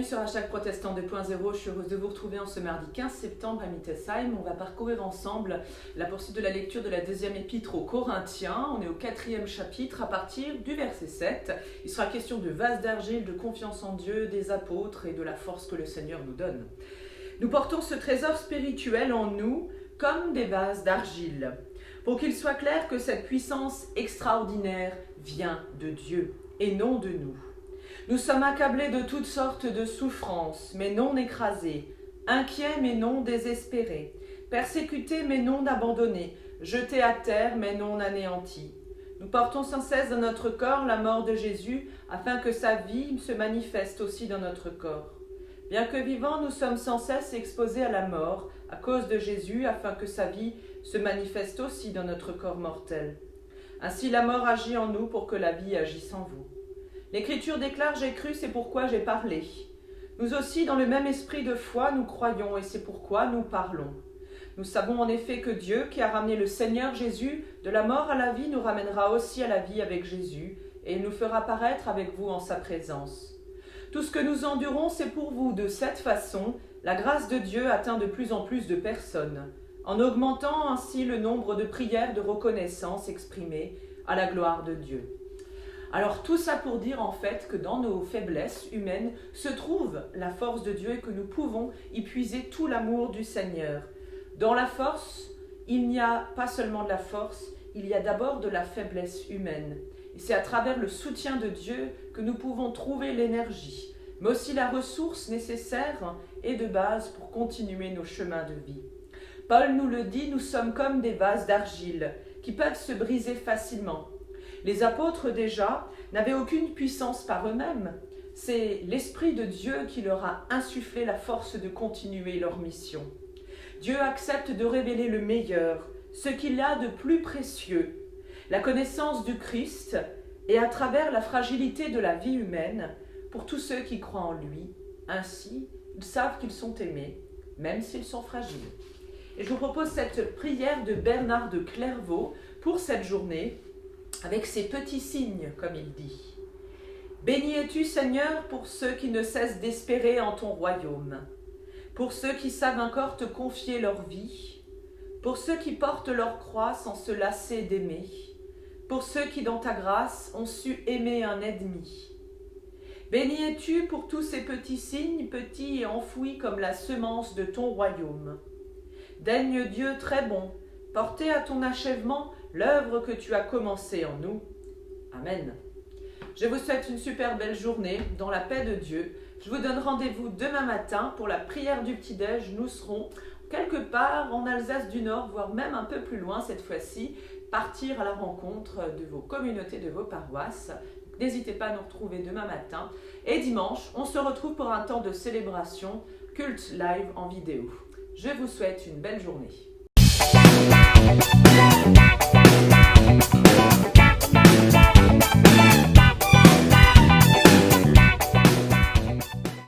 sur Hashtag Protestant 2.0, je suis heureuse de vous retrouver en ce mardi 15 septembre à Mittelsheim. On va parcourir ensemble la poursuite de la lecture de la deuxième épître aux Corinthiens. On est au 4e chapitre à partir du verset 7. Il sera question de vase d'argile, de confiance en Dieu, des apôtres et de la force que le Seigneur nous donne. Nous portons ce trésor spirituel en nous comme des vases d'argile, pour qu'il soit clair que cette puissance extraordinaire vient de Dieu et non de nous. Nous sommes accablés de toutes sortes de souffrances, mais non écrasés, inquiets mais non désespérés, persécutés mais non abandonnés, jetés à terre mais non anéantis. Nous portons sans cesse dans notre corps la mort de Jésus, afin que sa vie se manifeste aussi dans notre corps. Bien que vivants, nous sommes sans cesse exposés à la mort, à cause de Jésus, afin que sa vie se manifeste aussi dans notre corps mortel. Ainsi la mort agit en nous pour que la vie agisse en vous. L'Écriture déclare « J'ai cru, c'est pourquoi j'ai parlé ». Nous aussi, dans le même esprit de foi, nous croyons et c'est pourquoi nous parlons. Nous savons en effet que Dieu, qui a ramené le Seigneur Jésus de la mort à la vie, nous ramènera aussi à la vie avec Jésus et il nous fera paraître avec vous en sa présence. Tout ce que nous endurons, c'est pour vous. De cette façon, la grâce de Dieu atteint de plus en plus de personnes, en augmentant ainsi le nombre de prières de reconnaissance exprimées à la gloire de Dieu. Alors tout ça pour dire en fait que dans nos faiblesses humaines se trouve la force de Dieu et que nous pouvons y puiser tout l'amour du Seigneur. Dans la force, il n'y a pas seulement de la force, il y a d'abord de la faiblesse humaine. Et c'est à travers le soutien de Dieu que nous pouvons trouver l'énergie, mais aussi la ressource nécessaire et de base pour continuer nos chemins de vie. Paul nous le dit, nous sommes comme des vases d'argile qui peuvent se briser facilement. Les apôtres déjà n'avaient aucune puissance par eux-mêmes. C'est l'Esprit de Dieu qui leur a insufflé la force de continuer leur mission. Dieu accepte de révéler le meilleur, ce qu'il a de plus précieux, la connaissance du Christ et à travers la fragilité de la vie humaine pour tous ceux qui croient en lui. Ainsi, ils savent qu'ils sont aimés, même s'ils sont fragiles. Et je vous propose cette prière de Bernard de Clairvaux pour cette journée, avec ces petits signes, comme il dit. Béni es-tu, Seigneur, pour ceux qui ne cessent d'espérer en ton royaume, pour ceux qui savent encore te confier leur vie, pour ceux qui portent leur croix sans se lasser d'aimer, pour ceux qui, dans ta grâce, ont su aimer un ennemi. Béni es-tu pour tous ces petits signes, petits et enfouis comme la semence de ton royaume. Daigne Dieu très bon, porter à ton achèvement l'œuvre que tu as commencée en nous. Amen. Je vous souhaite une super belle journée dans la paix de Dieu. Je vous donne rendez-vous demain matin pour la prière du petit-déj. Nous serons quelque part en Alsace du Nord, voire même un peu plus loin cette fois-ci, partir à la rencontre de vos communautés, de vos paroisses. N'hésitez pas à nous retrouver demain matin. Et dimanche, on se retrouve pour un temps de célébration, culte live en vidéo. Je vous souhaite une belle journée.